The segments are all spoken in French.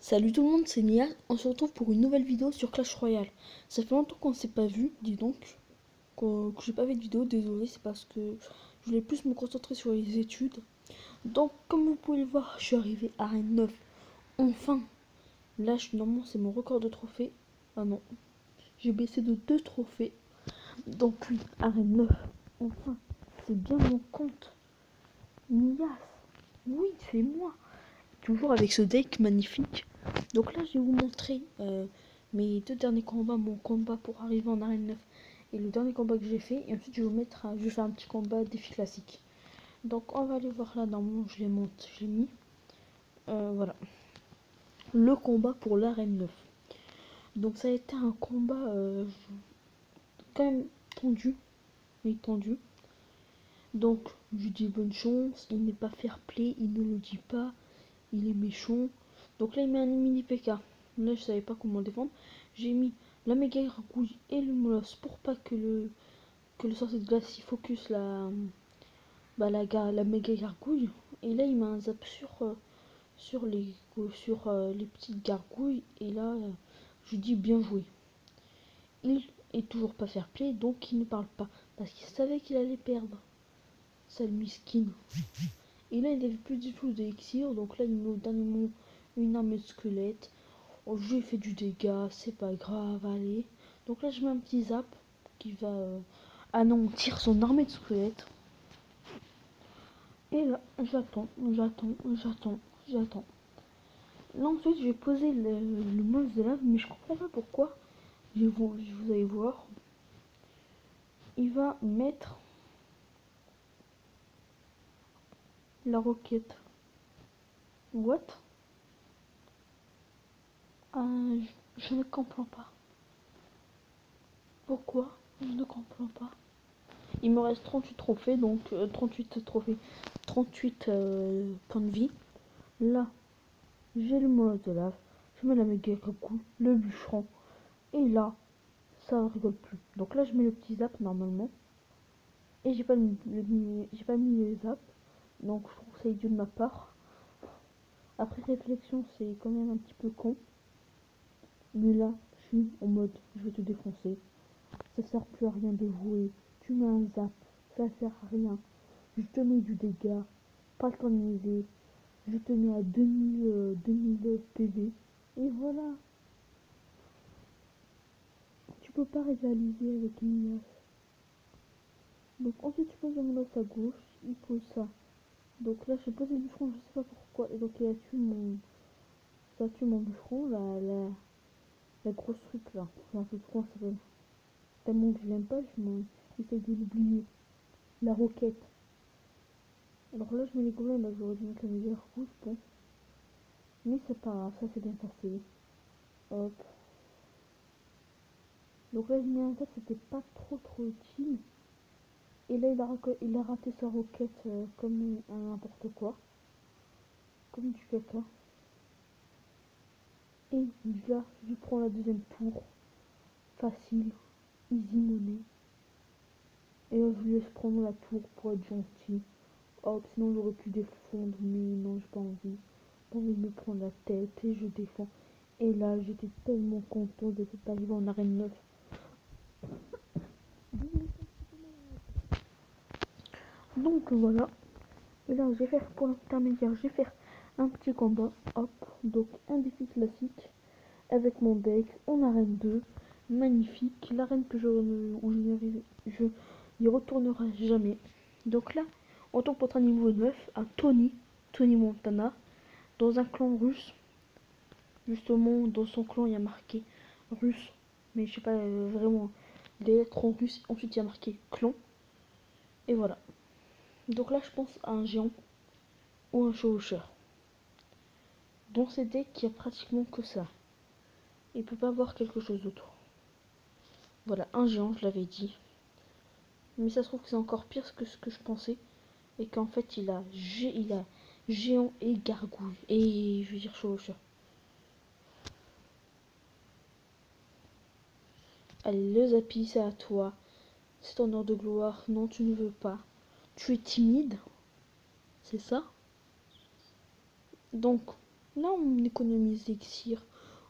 Salut tout le monde, c'est Nia. On se retrouve pour une nouvelle vidéo sur Clash Royale. Ça fait longtemps qu'on ne s'est pas vu, dis donc, que j'ai pas fait de vidéo. Désolé, c'est parce que je voulais plus me concentrer sur les études. Donc, comme vous pouvez le voir, je suis arrivé à Arène 9. Enfin, là, normalement, c'est mon record de trophées. Ah non, j'ai baissé de 2 trophées. Donc, oui, Arène 9. Enfin, c'est bien mon compte. Nias, oui, c'est moi. Toujours avec ce deck magnifique. Donc là, je vais vous montrer mes deux derniers combats, mon combat pour arriver en arène 9 et le dernier combat que j'ai fait. Et ensuite, je vais vous mettre, je vais faire un petit combat défi classique. Donc, on va aller voir là. Normalement, je les monte, je l'ai mis. Voilà, le combat pour l'arène 9. Donc, ça a été un combat quand même tendu, mais tendu. Donc, je lui dis bonne chance. Il n'est pas fair play, il ne le dit pas. Il est méchant. Donc là, il met un mini PK. Là, je savais pas comment défendre. J'ai mis la méga gargouille et le molosse pour pas que le sorcier de glace il focus la méga gargouille. Et là, il met un zap sur les petites gargouilles. Et là, je dis bien joué. Il est toujours pas fair play, donc il ne parle pas. Parce qu'il savait qu'il allait perdre. Sale miskin. Et là, il n'avait plus du tout d'élixir. Donc là, il met au dernier moment une armée de squelettes. Oh, je lui ai fait du dégât, c'est pas grave, allez. Donc là, je mets un petit zap qui va anéantir son armée de squelettes. Et là, j'attends. Là, ensuite, je vais poser le monstre de lave, mais je comprends pas pourquoi. Vous allez voir. Il va mettre la roquette. What? Je ne comprends pas. Pourquoi? Je ne comprends pas. Il me reste 38 trophées, donc 38 trophées, 38 points de vie. Là, j'ai le molosse de lave, je mets la méga coucou, le bûcheron, et là, ça rigole plus. Donc là, je mets le petit zap normalement, et j'ai pas mis les zap, donc je trouve ça idiot de ma part. Après réflexion, c'est quand même un petit peu con. Mais là, je suis en mode, je vais te défoncer. Ça sert plus à rien de jouer. Tu mets un zap, ça sert à rien. Je te mets du dégât, pas le temps de miser. Je te mets à 2000 PV. Et voilà. Tu peux pas rivaliser avec Mias. Donc ensuite tu poses le molosse à gauche. Il pose ça. Donc là j'ai posé le bûcheron, je sais pas pourquoi. Et donc il a tué mon bûcheron, la grosse truc là. Enfin, je sais pas comment ça s'appelle. Tellement que je l'aime pas, j'essaie de l'oublier. La roquette. Alors là je mets les gobelins, là j'aurais dû mettre la meilleure rouge, je pense. Mais c'est pas grave, ça c'est bien passé. Hop. Donc là je mets un zap, c'était pas trop utile. Et là il a raté sa roquette comme n'importe quoi. Comme du caca. Et là je prends la deuxième tour. Facile. Easy money. Et là je lui laisse prendre la tour pour être gentil. Hop, sinon j'aurais pu défendre. Mais non, j'ai pas envie. J'ai pas envie de me prendre la tête et je défends. Et là j'étais tellement content de cette arrivée en arène 9. Donc voilà. Et là, je vais faire pour l'intermédiaire, je vais faire un petit combat. Hop, donc un défi classique avec mon deck en arène 2. Magnifique. L'arène que où je y retournerai jamais. Donc là, on tombe contre un niveau 9 à Tony Montana, dans un clan russe. Justement, dans son clan, il y a marqué russe. Mais je sais pas vraiment les lettres en russe. Ensuite, il y a marqué clan. Et voilà. Donc là, je pense à un géant ou un chevaucheur. Dans ces decks, il y a pratiquement que ça. Il peut pas avoir quelque chose d'autre. Voilà, un géant, je l'avais dit. Mais ça se trouve que c'est encore pire que ce que je pensais. Et qu'en fait, il a géant et gargouille. Et je veux dire chevaucheur. Allez, le Zapi, c'est à toi. C'est ton heure de gloire. Non, tu ne veux pas. Tu es timide. C'est ça. Donc, Là, on économise l'élixir.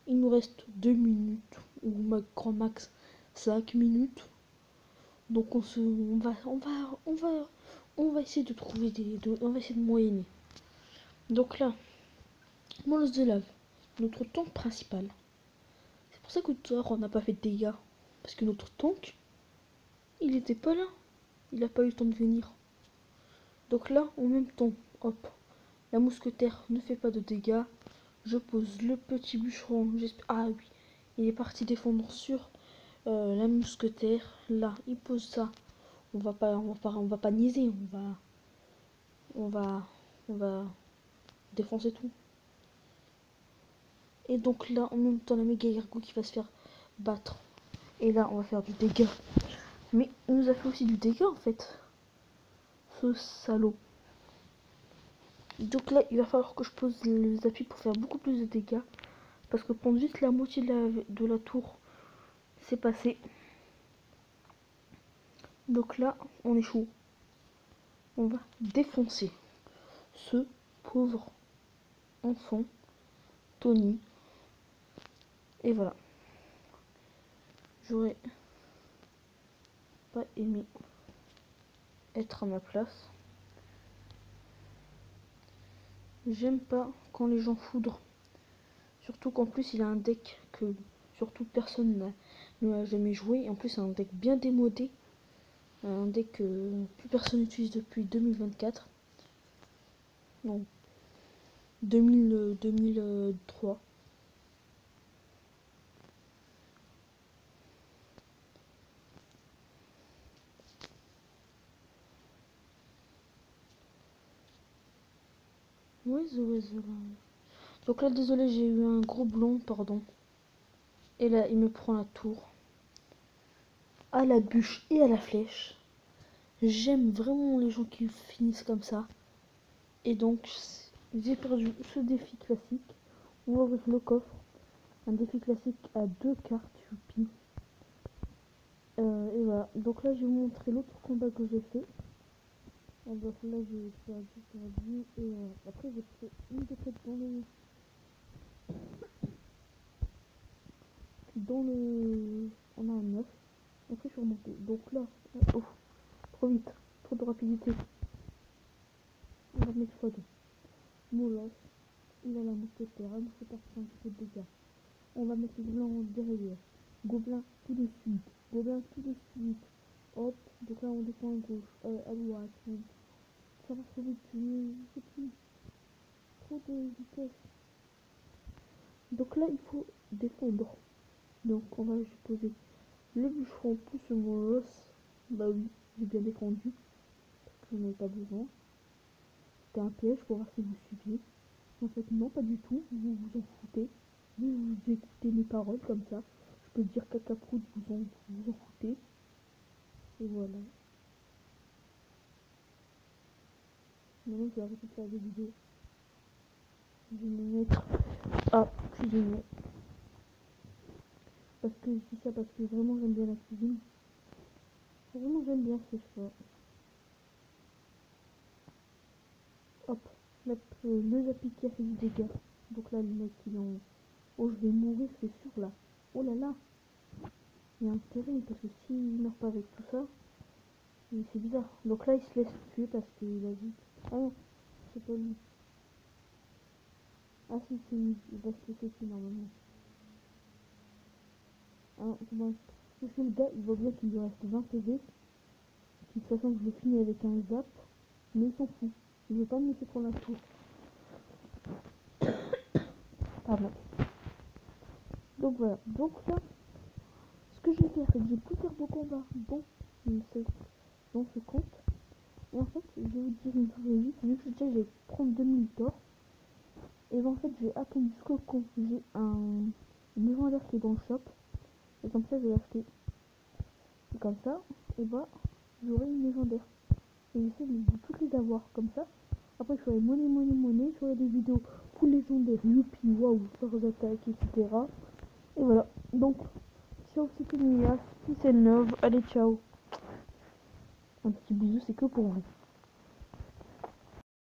Il nous reste 2 minutes, ou grand max 5 minutes. Donc on va essayer de trouver on va essayer de moyenner. Donc là, molosse de lave, notre tank principal. C'est pour ça que tout à l'heure on n'a pas fait de dégâts. Parce que notre tank, il était pas là. Il a pas eu le temps de venir. Donc là, en même temps, hop, la mousquetaire ne fait pas de dégâts. Je pose le petit bûcheron. Ah oui, il est parti défendre sur la mousquetaire. Là, il pose ça. On va pas niaiser. On va défoncer tout. Et donc là, en même temps, la méga ergo qui va se faire battre. Et là, on va faire du dégât. Mais il nous a fait aussi du dégât en fait. Ce salaud. Donc là, il va falloir que je pose les appuis pour faire beaucoup plus de dégâts. Parce que prendre juste la moitié de la tour, c'est passé. Donc là, on échoue. On va défoncer ce pauvre enfant, Tony. Et voilà. J'aurais pas aimé être à ma place. J'aime pas quand les gens foudrent. Surtout qu'en plus il a un deck que surtout personne ne l'a jamais joué. Et en plus c'est un deck bien démodé. Un deck que plus personne n'utilise depuis 2024. Non. 2003. Ouais, donc là, désolé, j'ai eu un gros blond, pardon. Et là, il me prend la tour. À la bûche et à la flèche. J'aime vraiment les gens qui finissent comme ça. Et donc, j'ai perdu ce défi classique. On va ouvrir le coffre. Un défi classique à 2 cartes Youpi. Et voilà. Donc là, je vais vous montrer l'autre combat que j'ai fait. Donc là, j'ai perdu. Et après, j'ai fait une défaite dans le... On a un 9. Après, je suis remontée. Donc là, oh, trop vite. Trop de rapidité. On va mettre x2. Molosse. Il a la mousquetaire. La mousquetaire fait un petit peu de dégâts. On va mettre le blanc derrière. Gobelin tout de suite. Gobelin tout de suite. Hop. Donc là, on descend à gauche. À droite. Ça va trop vite. Je sais plus. Trop de vitesse. Donc là, il faut défendre. Donc on va juste poser le bûcheron plus le molosse. Bah oui, j'ai bien défendu. Parce que j'en avais pas besoin. C'était un piège pour voir si vous suiviez. En fait, non, pas du tout. Vous vous en foutez. Vous écoutez mes paroles comme ça. Je peux dire caca-prout, vous en foutez. Et voilà. Maintenant, je vais arrêter de faire des vidéos. Je vais me mettre à cuisiner. Parce que je dis ça parce que vraiment j'aime bien la cuisine. Vraiment j'aime bien ce choix. Hop, le Zappy qui a fait du dégât. Donc là le mec il est en... Oh, je vais mourir, c'est sûr là. Oh là là. Il y a un intérêt parce que s'il meurt pas avec tout ça, c'est bizarre. Donc là il se laisse tuer parce qu'il a dit... Ah non, c'est pas lui. Ah si, c'est lui. Il va se laisser tuer normalement. Ah, c'est bon. Parce que le gars, il voit bien qu'il lui reste 20 PV. De toute façon, je le finis avec un zap. Mais il s'en fout. Il veut pas me laisser prendre la tour. Pardon. Donc voilà. Donc là, ce que je vais faire, c'est que je vais tout faire de combat dans ce compte. Et en fait, je vais vous dire une stratégie. Vu que déjà, je vais prendre 2000 d'or. Et ben, en fait, je vais attendre jusqu'au con. J'ai un légendaire qui est dans le shop. Et comme ça, je vais l'acheter. Et comme ça, et bah, j'aurai une légendaire. Et j'essaie de toutes les avoir comme ça. Après, je ferai monnaie. Je ferai des vidéos full légendaires, youpi, waouh, stars attaques, etc. Et voilà. Donc, ciao, c'était Mia. Si c'est le love, allez, ciao. Un petit bisou, c'est que pour vous.